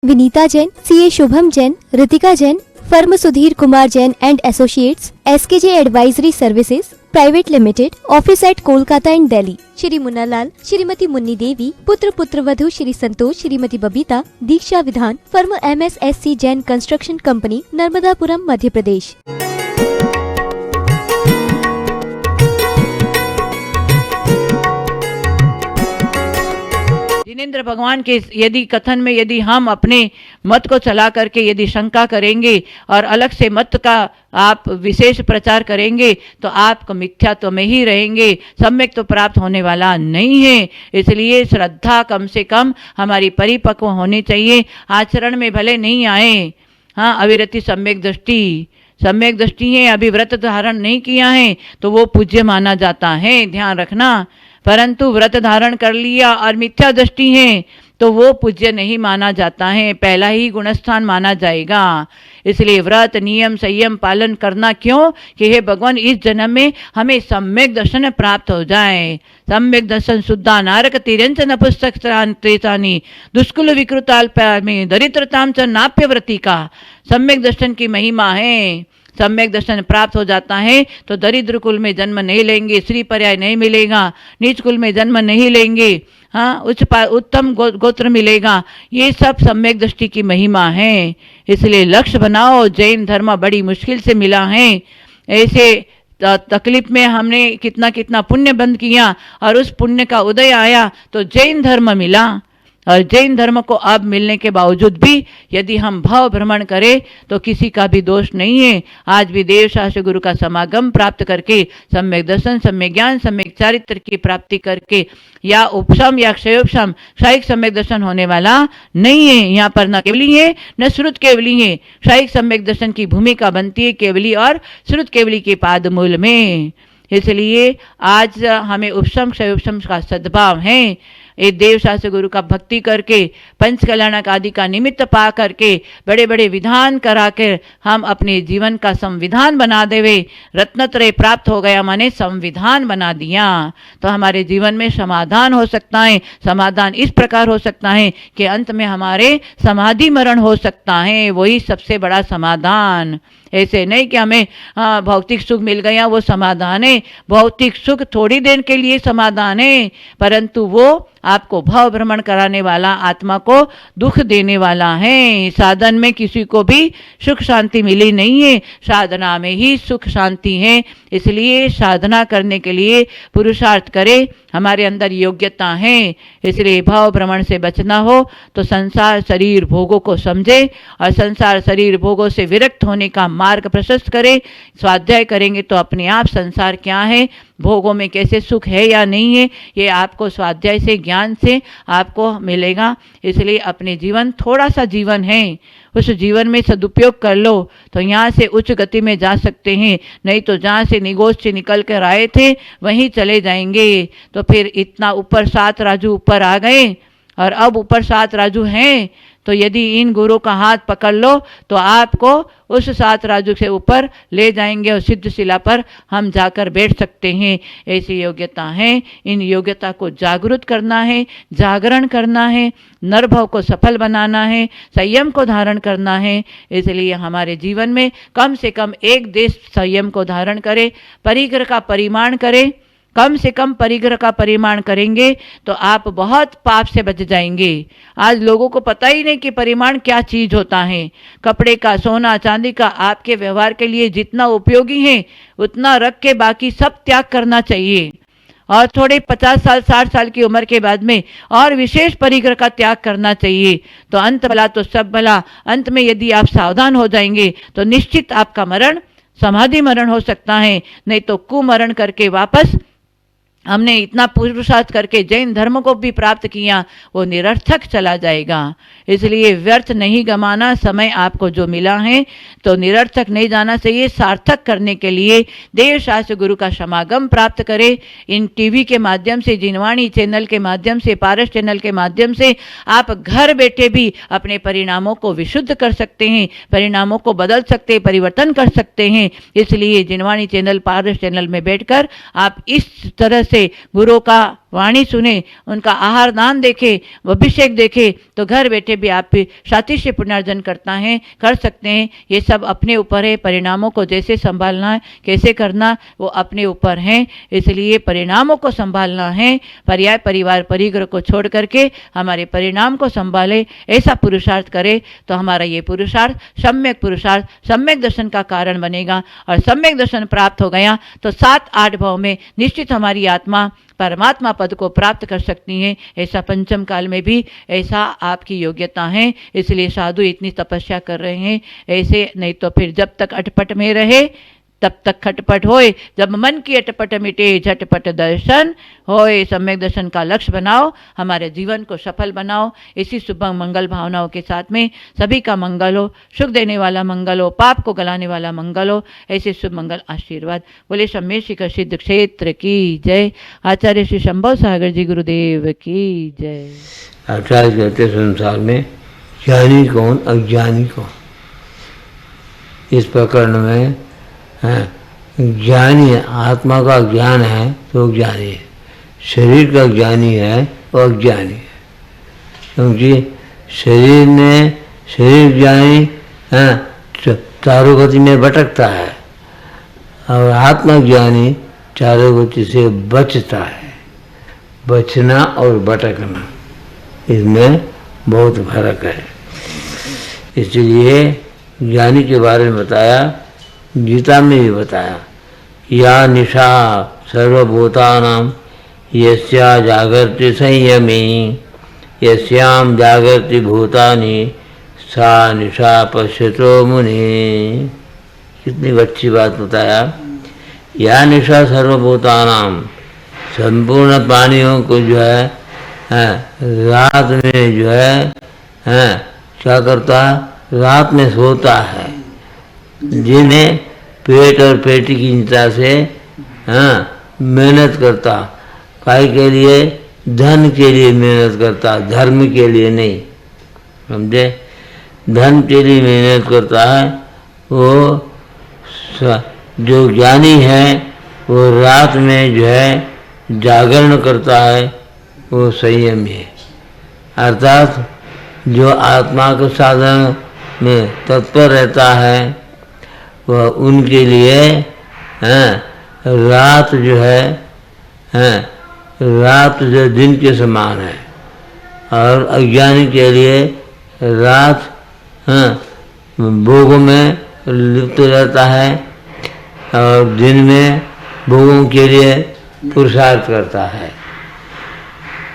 Vinita Jain, CA Shubham Jain, Ritika Jain, firm Sudhir Kumar Jain and associates, SKJ advisory services private limited, office at Kolkata and Delhi. Shri Munna Lal, Shrimati Munni Devi, पुत्र पुत्रवधू Shri Santosh, Shrimati Babita, Diksha Vidhan, firm MSSC Jain construction company, Narmadapuram, Madhya Pradesh. Jinendra भगवान के यदि कथन में यदि हम अपने मत को चला करके यदि शंका करेंगे और अलग से मत का आप विशेष प्रचार करेंगे तो आप मिथ्यात्व में ही रहेंगे, सम्यक तो प्राप्त होने वाला नहीं है। इसलिए श्रद्धा कम से कम हमारी परिपक्व होनी चाहिए। आचरण में भले नहीं आए, हाँ, अविरति सम्यक दृष्टि है, अभी व्रत धारण नहीं किया है तो वो पूज्य माना जाता है, ध्यान रखना। परंतु व्रत धारण कर लिया और मिथ्या दृष्टि है तो वो पूज्य नहीं माना जाता है, पहला ही गुणस्थान माना जाएगा। इसलिए व्रत नियम संयम पालन करना क्यों कि हे भगवान इस जन्म में हमें सम्यक दर्शन प्राप्त हो जाए। सम्यक दर्शन शुद्धा नारक तिरंच नपुस्तक दुष्कुल विकृताल्पामी दरिद्रताम च नाप्य व्रति का सम्यक दर्शन की महिमा है। सम्यक दर्शन प्राप्त हो जाता है तो दरिद्र कुल में जन्म नहीं लेंगे, श्री पर्याय नहीं मिलेगा, नीच कुल में जन्म नहीं लेंगे, हाँ, उत्तम गोत्र मिलेगा। ये सब सम्यक दृष्टि की महिमा है। इसलिए लक्ष्य बनाओ। जैन धर्म बड़ी मुश्किल से मिला है। ऐसे तकलीफ में हमने कितना कितना पुण्य बंद किया और उस पुण्य का उदय आया तो जैन धर्म मिला। और जैन धर्म को अब मिलने के बावजूद भी यदि हम भाव भ्रमण करें तो किसी का भी दोष नहीं है। आज भी देव शास्त्र गुरु का समागम प्राप्त करके सम्यक दर्शन, सम्यक ज्ञान, सम्यक चारित्र की प्राप्ति करके या उपशम या क्षयोपशम क्षयिक सम्यक दर्शन होने वाला नहीं है। यहाँ पर न केवली है न श्रुत केवली है। क्षयिक सम्यक दर्शन की भूमिका बनती है केवली और श्रुत केवली के पाद मूल में। इसलिए आज हमें उपशम क्षयोपशम का सद्भाव है। ये देव शास्त्र गुरु का भक्ति करके पंच कल्याणक आदि का निमित्त पा करके बड़े बड़े विधान करा कर हम अपने जीवन का संविधान बना देवे। रत्नत्रय प्राप्त हो गया माने संविधान बना दिया तो हमारे जीवन में समाधान हो सकता है। समाधान इस प्रकार हो सकता है कि अंत में हमारे समाधि मरण हो सकता है, वही सबसे बड़ा समाधान। ऐसे नहीं कि हमें भौतिक सुख मिल गया वो समाधान है। भौतिक सुख थोड़ी देर के लिए समाधान है, परंतु वो आपको भाव भ्रमण कराने वाला, आत्मा को दुख देने वाला है। साधन में किसी को भी सुख शांति मिली नहीं है, साधना में ही सुख शांति है। इसलिए साधना करने के लिए पुरुषार्थ करें, हमारे अंदर योग्यता है। इसलिए भाव भ्रमण से बचना हो तो संसार शरीर भोगों को समझे और संसार शरीर भोगों से विरक्त होने का मार्ग प्रशस्त करें। स्वाध्याय करेंगे तो अपने आप संसार क्या है, भोगों में कैसे सुख है या नहीं है, ये आपको स्वाध्याय से, ज्ञान से आपको मिलेगा। इसलिए अपने जीवन, थोड़ा सा जीवन है, उस जीवन में सदुपयोग कर लो तो यहाँ से उच्च गति में जा सकते हैं। नहीं तो जहाँ से निगोज से निकल कर आए थे वहीं चले जाएंगे। तो फिर इतना ऊपर 7 राजू ऊपर आ गए और अब ऊपर 7 राजू हैं तो यदि इन गुरु का हाथ पकड़ लो तो आपको उस 7 राजू से ऊपर ले जाएंगे और सिद्ध शिला पर हम जाकर बैठ सकते हैं। ऐसी योग्यता है। इन योग्यता को जागृत करना है, जागरण करना है, नरभव को सफल बनाना है, संयम को धारण करना है। इसलिए हमारे जीवन में कम से कम एक देश संयम को धारण करे, परिग्रह का परिमाण करे। कम से कम परिग्रह का परिमाण करेंगे तो आप बहुत पाप से बच जाएंगे। आज लोगों को पता ही नहीं कि परिमाण क्या चीज होता है। कपड़े का, सोना चांदी का आपके व्यवहार के लिए जितना उपयोगी है उतना रख के बाकी सब त्याग करना चाहिए। और थोड़े 50 साल 60 साल की उम्र के बाद में और विशेष परिग्रह का त्याग करना चाहिए। तो अंत भला तो सब भला। अंत में यदि आप सावधान हो जाएंगे तो निश्चित आपका मरण समाधि मरण हो सकता है, नहीं तो कुमरण करके वापस हमने इतना पुरुषार्थ करके जैन धर्म को भी प्राप्त किया वो निरर्थक चला जाएगा। इसलिए व्यर्थ नहीं गमाना। समय आपको जो मिला है तो निरर्थक नहीं जाना चाहिए। सार्थक करने के लिए देव शास्त्र गुरु का समागम प्राप्त करें। इन टीवी के माध्यम से, जिनवाणी चैनल के माध्यम से, पारस चैनल के माध्यम से आप घर बैठे भी अपने परिणामों को विशुद्ध कर सकते हैं, परिणामों को बदल सकते हैं, परिवर्तन कर सकते हैं। इसलिए जिनवाणी चैनल, पारस चैनल में बैठकर आप इस तरह से गुरु का वाणी सुने, उनका आहार दान देखे, अभिषेक देखे, तो घर बैठे भी आप भी सातिश्य पुण्यार्जन कर सकते हैं। ये सब अपने ऊपर है, परिणामों को जैसे संभालना है, कैसे करना, वो अपने ऊपर है। इसलिए परिणामों को संभालना है, पर्याय परिवार परिग्रह को छोड़ करके हमारे परिणाम को संभाले, ऐसा पुरुषार्थ करे तो हमारा ये पुरुषार्थ सम्यक दर्शन का कारण बनेगा। और सम्यक दर्शन प्राप्त हो गया तो 7-8 भाव में निश्चित हमारी आत्मा परमात्मा पद को प्राप्त कर सकती हैं। ऐसा पंचम काल में भी ऐसा आपकी योग्यता है, इसलिए साधु इतनी तपस्या कर रहे हैं। ऐसे नहीं तो फिर जब तक अटपट में रहे तब तक खटपट होए, जब मन की अटपट मिटे झटपट दर्शन होए। सम्यक दर्शन का लक्ष्य बनाओ, हमारे जीवन को सफल बनाओ। इसी शुभ मंगल भावनाओं के साथ में सभी का मंगल हो, सुख देने वाला मंगल हो, पाप को गलाने वाला मंगल हो, ऐसे शुभ मंगल आशीर्वाद। बोले सम्य शिखर सिद्ध क्षेत्र की जय। आचार्य श्री शंभव सागर जी गुरुदेव की जय। आचार्य कहते संसार में ज्ञानी कौन अज्ञानी कौन, इस प्रकरण में ज्ञानी आत्मा का ज्ञान है तो ज्ञानी है, शरीर का ज्ञानी है और अज्ञानी है। क्योंकि शरीर ज्ञानी चारों गति में भटकता है और आत्मा ज्ञानी चारों गति से बचता है। बचना और भटकना इसमें बहुत फर्क है। इसलिए ज्ञानी के बारे में बताया, गीता में भी बताया, या निशा सर्वभूतानां यस्या जागर्ति संयमी यस्याम जागर्ति भूतानि सा निशा पश्यतो मुनि। कितनी अच्छी बात बताया। या निशा सर्वभूतानां, संपूर्ण प्राणियों को जो है रात में जो है क्या करता है, रात में सोता है। जिन्हें पेट और पेटी की चिंता से मेहनत करता, काय के लिए, धन के लिए मेहनत करता, धर्म के लिए नहीं, समझे। धन के लिए मेहनत करता है वो जो ज्ञानी है, वो रात में जो है जागरण करता है, वो संयमी है। अर्थात जो आत्मा के साधन में तत्पर रहता है वह उनके लिए रात जो है रात जो दिन के समान है, और अज्ञानी के लिए रात भोगों में लिप्त रहता है और दिन में भोगों के लिए पुरुषार्थ करता है।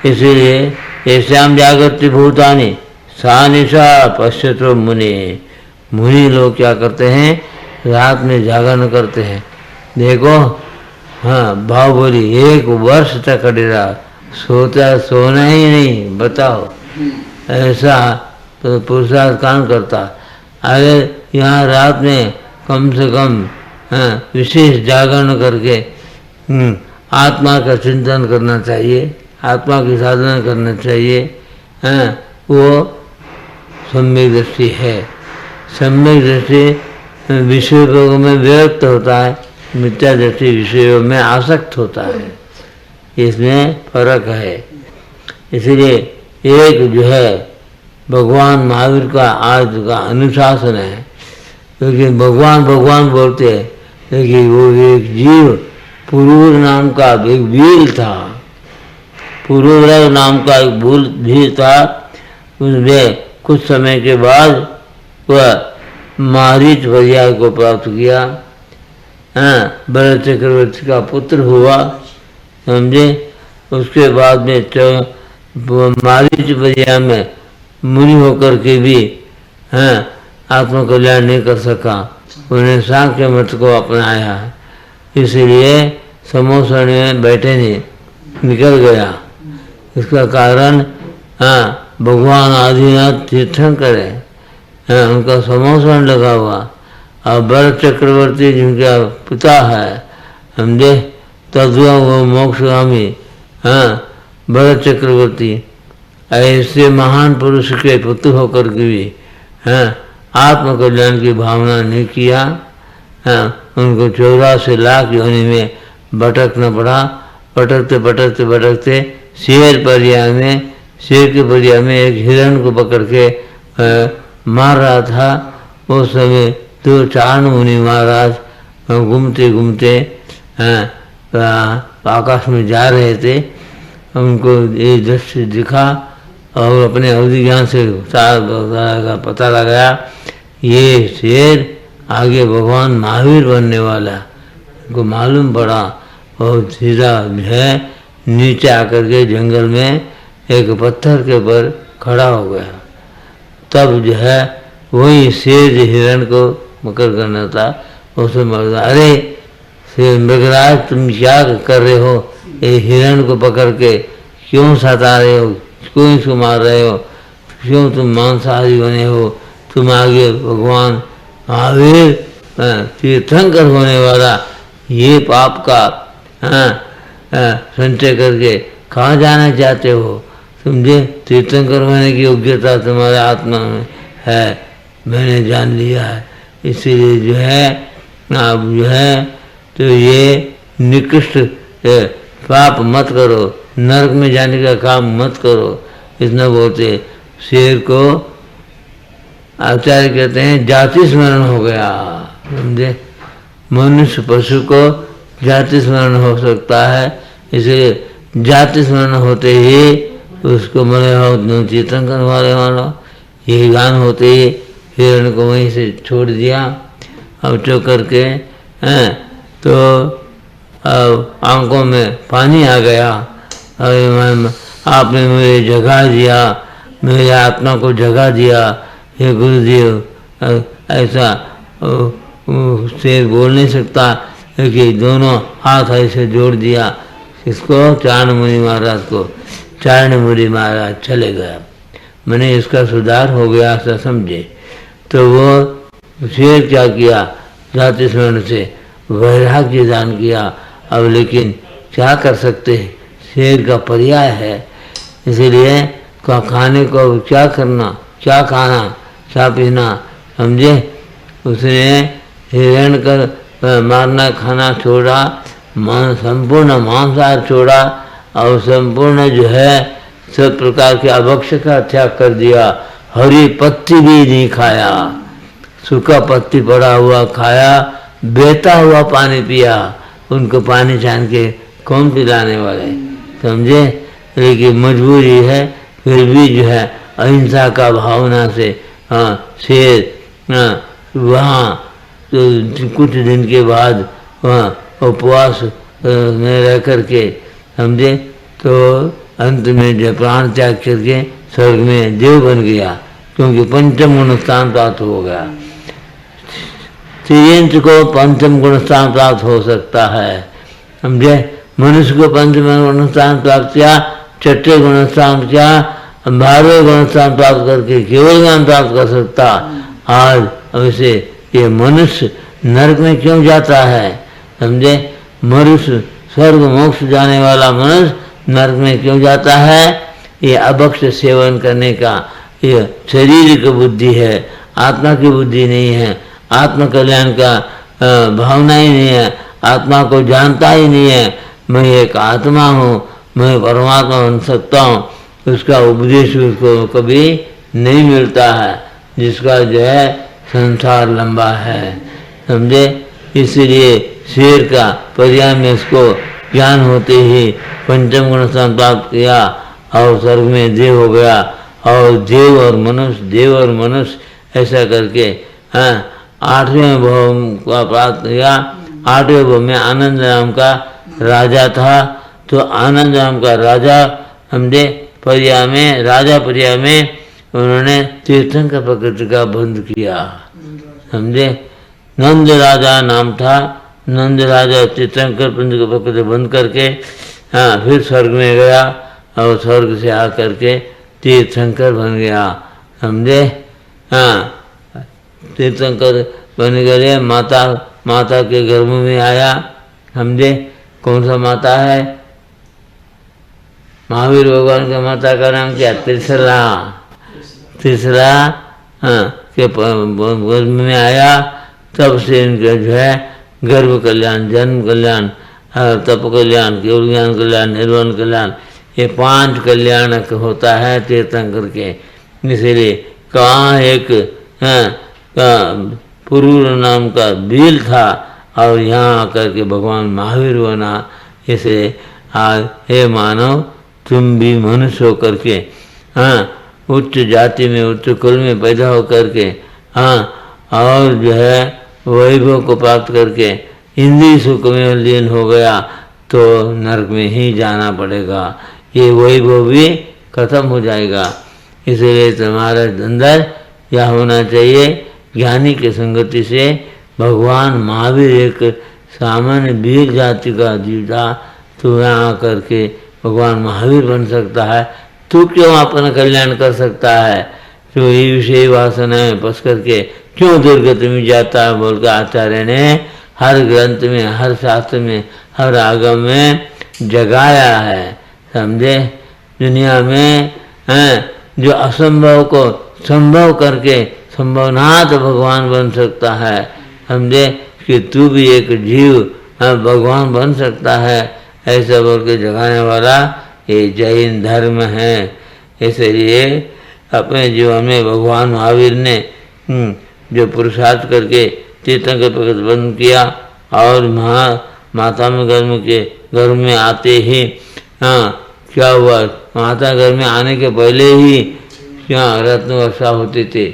इसीलिए यस्याम जागर्ति भूतानि सा निशा पश्यतो मुनि। मुनि लोग क्या करते हैं, रात में जागरण करते हैं। देखो भाव बोली 1 वर्ष तक डेरा सोना ही नहीं, बताओ ऐसा तो पुरुषार्थ काम करता। अगर यहाँ रात में कम से कम विशेष जागरण करके आत्मा का चिंतन करना चाहिए, आत्मा की साधना करना चाहिए। वो सम्यक दृष्टि है। सम्यक दृष्टि विषयों में विरक्त होता है, मिथ्या दृष्टि विषयों में आसक्त होता है। इसमें फर्क है। इसलिए एक जो है भगवान महावीर का आज का अनुशासन है, क्योंकि भगवान बोलते हैं, लेकिन वो एक जीव पुरूर नाम का एक वीर था, पुरूर नाम का एक वीर था। उसमें कुछ समय के बाद वह मारीच पर्याय को प्राप्त किया, भरत चक्रवर्ती का पुत्र हुआ, समझे। उसके बाद में मारीच पर्याय में मुनि होकर के भी आत्मकल्याण नहीं कर सका, उन्हें सांख्य मत को अपनाया। इसलिए समोसन में बैठे नहीं, निकल गया। इसका कारण भगवान आदिनाथ तीर्थंकर है, उनका समोसन लगा हुआ। और भरत चक्रवर्ती जिनका पिता है, समझे, तद्वा वो मोक्षगामी भरत चक्रवर्ती ऐसे महान पुरुष के पुत्र होकर के भी आत्मकल्याण की भावना नहीं किया। उनको 84 लाख योनि में भटकना पड़ा भटकते भटकते भटकते शेर के परिया में एक हिरण को पकड़ के मार रहा था। उस समय तो चारण मुनि महाराज घूमते घूमते आकाश में जा रहे थे। उनको ये दृश्य दिखा और अपने अवधि ज्ञान से का पता लगाया ये शेर आगे भगवान महावीर बनने वाला को मालूम पड़ा और सीधा है नीचे आकर के जंगल में एक पत्थर के ऊपर खड़ा हो गया। तब जो है वही शेर हिरण को मकर करना था। उसे मरदा, अरे शेर मृगराज तुम क्या कर रहे हो? ये हिरण को पकड़ के क्यों सता रहे हो? क्यों इसको मार रहे हो? क्यों तुम मांसाहारी बने हो? तुम आगे भगवान महावीर तीर्थंकर होने वाला ये पाप का संचय करके कहाँ जाना चाहते हो? समझे, तीर्थंकर होने की योग्यता तुम्हारे आत्मा में है, मैंने जान लिया है। इसीलिए जो है आप जो है तो ये निकृष्ट पाप मत करो, नरक में जाने का काम मत करो। इतना बोलते शेर को आचार्य कहते हैं जाति स्मरण हो गया। समझे, मनुष्य पशु को जाति स्मरण हो सकता है, इसलिए जाति स्मरण होते ही उसको मरे हो तीर्थंकर वाले वाला यही गान होते ही हिरण को वहीं से छोड़ दिया। अब चो करके तो आंखों में पानी आ गया। अरे आपने मुझे जगा दिया, मेरे आत्मा को जगा दिया, हे गुरुदेव। ऐसा शेर बोल नहीं सकता कि दोनों हाथ ऐसे जोड़ दिया। इसको चारण मुनि महाराज को, चारण मुनि महाराज चले गया, मैंने इसका सुधार हो गया ऐसा समझे। तो वो शेर क्या किया, जाति स्मरण से वैराग्य दान किया। अब लेकिन क्या कर सकते हैं, शेर का पर्याय है, इसीलिए खाने को क्या करना, क्या खाना, क्या पीना, समझे। उसने हिरण कर मारना खाना छोड़ा, संपूर्ण मांसाहार छोड़ा और संपूर्ण जो है सब प्रकार के अभक्ष का त्याग कर दिया। हरी पत्ती भी नहीं खाया, सूखा पत्ती पड़ा हुआ खाया, बहता हुआ पानी पिया। उनको पानी छान के कौन पिलाने वाले, समझे। लेकिन मजबूरी है, फिर भी जो है अहिंसा का भावना से शेर वहाँ तो कुछ दिन के बाद वहाँ उपवास में रह करके, समझे, तो अंत में जो प्राण त्याग करके स्वर्ग में देव बन गया, क्योंकि पंचम गुण स्थान प्राप्त हो गया। त्रियंत्र को पंचम गुण स्थान प्राप्त हो सकता है, समझे। मनुष्य को पंचम गुण स्थान प्राप्त किया, छठे गुण स्थान किया, 12वें गुण स्थान प्राप्त करके केवल ज्ञान प्राप्त कर सकता। आज वैसे ये मनुष्य नरक में क्यों जाता है, समझे। मनुष्य स्वर्ग मोक्ष जाने वाला मनुष्य नरक में क्यों जाता है? ये अभक्ष सेवन करने का ये शरीर की बुद्धि है, आत्मा की बुद्धि नहीं है। आत्म कल्याण का भावना ही नहीं है, आत्मा को जानता ही नहीं है। मैं एक आत्मा हूँ, मैं परमात्मा बन सकता हूँ, उसका उपदेश उसको कभी नहीं मिलता है, जिसका जो है संसार लंबा है, समझे। इसीलिए शेर का पर्याय में इसको ज्ञान होते ही पंचम गुण स्थान प्राप्त किया और स्वर्ग में देव हो गया। और देव और मनुष्य ऐसा करके 8वें भव का प्राप्त किया। 8वें भव में आनंद नाम का राजा था, तो आनंद नाम का राजा हमने पर्याय में, राजा पर्याय में उन्होंने तीर्थंकर प्रकृति का बंध किया, समझे। नंद राजा नाम था, नंद राजा तीर्थंकर प्रकृति बंद करके फिर स्वर्ग में गया और स्वर्ग से आकर के तीर्थंकर बन गया, समझे। तीर्थंकर बन गए, माता के गर्भ में आया, समझे। कौन सा माता है? महावीर भगवान के माता का नाम क्या? त्रिशला के गर्भ में आया। तब से इनका जो है गर्भ कल्याण, जन्म कल्याण तप कल्याण, केवल ज्ञान कल्याण, निर्वाण कल्याण, ये 5 कल्याण होता है तीर्थंकर के। इसीलिए कहाँ एक पुरूर नाम का बिल था और यहाँ आकर के भगवान महावीर बना। इसलिए आज हे मानव, तुम भी मनुष्य होकर के उच्च जाति में, उच्च कुल में पैदा होकर के और जो है वैभव को प्राप्त करके इंद्रिय सुख में लीन हो गया तो नरक में ही जाना पड़ेगा। ये वैभव भी खत्म हो जाएगा। इसलिए तुम्हारे अंदर यह होना चाहिए, ज्ञानी की संगति से भगवान महावीर एक सामान्य वीर जाति का जीव था, तो यहाँ आकर के भगवान महावीर बन सकता है। तू क्यों अपना कल्याण कर सकता है? जो ये विषय वासना में फंस करके क्यों दुर्गति में जाता है? बोलकर आचार्य ने हर ग्रंथ में, हर शास्त्र में, हर आगम में जगाया है। समझे? दुनिया में जो असंभव को संभव करके संभवनाथ भगवान बन सकता है। समझे कि तू भी एक जीव भगवान बन सकता है, ऐसा बोल के जगाने वाला ये जैन धर्म है। इसलिए अपने जीवन में भगवान महावीर ने जो पुरुषार्थ करके तीर्थंकर भगत बंद किया और माता में गर्भ में आते ही क्या हुआ? माता गर्भ में आने के पहले ही क्या रत्न वर्षा होती थी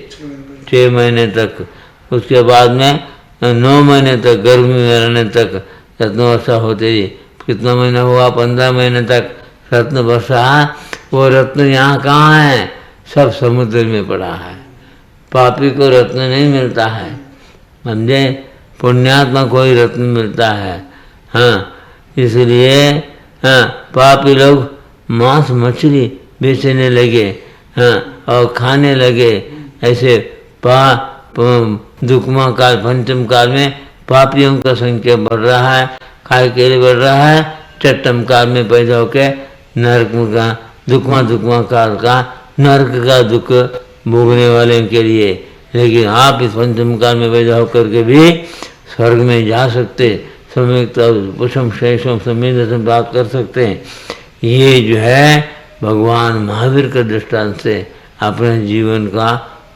6 महीने तक। उसके बाद में 9 महीने तक गर्भ में रहने तक रत्न वर्षा होती थी। कितना महीना हुआ? 15 महीने तक रत्न वर्षा। वो रत्न यहाँ कहाँ है? सब समुद्र में पड़ा है। पापी को रत्न नहीं मिलता है, समझे? पुण्यात्मा को ही रत्न मिलता है। इसलिए पापी लोग मांस मछली बेचने लगे और खाने लगे। ऐसे दुखमा काल, पंचम काल में पापियों का संख्या बढ़ रहा है, खाए के लिए बढ़ रहा है। चट्टम काल में पैदा होके नरक का दुखमा काल का नरक का दुख भोगने वाले के लिए। लेकिन आप इस पंचम काल में पैदा होकर के भी स्वर्ग में जा सकते, सम्यक पुष्पम शेषम समेत प्राप्त कर सकते हैं। ये जो है भगवान महावीर के दृष्टांत से अपने जीवन का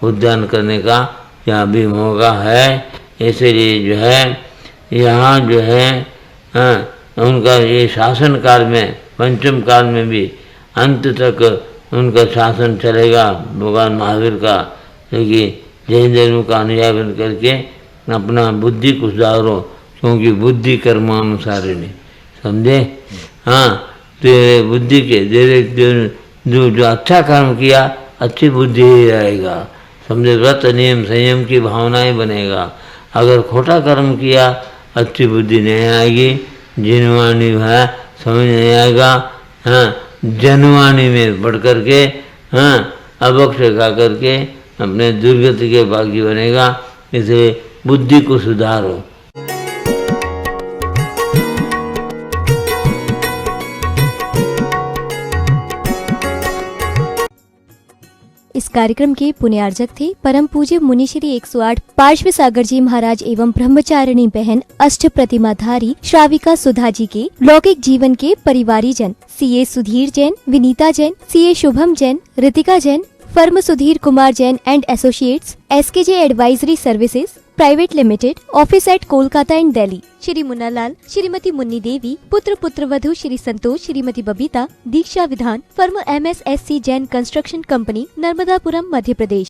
उद्यान करने का यहाँ भी मौका है। इसलिए जो है यहाँ जो है उनका ये शासन काल में, पंचम काल में भी अंत तक उनका शासन चलेगा भगवान महावीर का। लेकिन जैन धर्म का अनुयायी बन करके अपना बुद्धि को सुधारो, क्योंकि बुद्धि कर्मानुसारिणी। समझे? तेरे बुद्धि के जो अच्छा कर्म किया अच्छी बुद्धि ही रहेगा। समझे? व्रत नियम संयम की भावनाएं बनेगा। अगर खोटा कर्म किया अच्छी बुद्धि नहीं आएगी, जिनवाणी है समझ नहीं आएगा। जनवाणी में बढ़ करके अभक्ष खा करके अपने दुर्गति के भागी बनेगा। इसलिए बुद्धि को सुधारो। इस कार्यक्रम के पुण्यार्जक थे परम पूज्य मुनि श्री 108 पार्श्व सागर जी महाराज एवं ब्रह्मचारिणी बहन अष्ट प्रतिमाधारी श्राविका सुधा जी के लौकिक जीवन के परिवारी जन CA Sudhir Jain, Vinita Jain, CA Shubham Jain, Ritika Jain, firm Sudhir Kumar Jain and associates, SKJ advisory services private limited, office at Kolkata and Delhi, Shri Munnalal, Shrimati Munni Devi, पुत्र पुत्रवधू Shri Santosh, Shrimati Babita, Diksha Vidhan, firm MSSC Jain construction company, Narmadapuram, Madhya प्रदेश।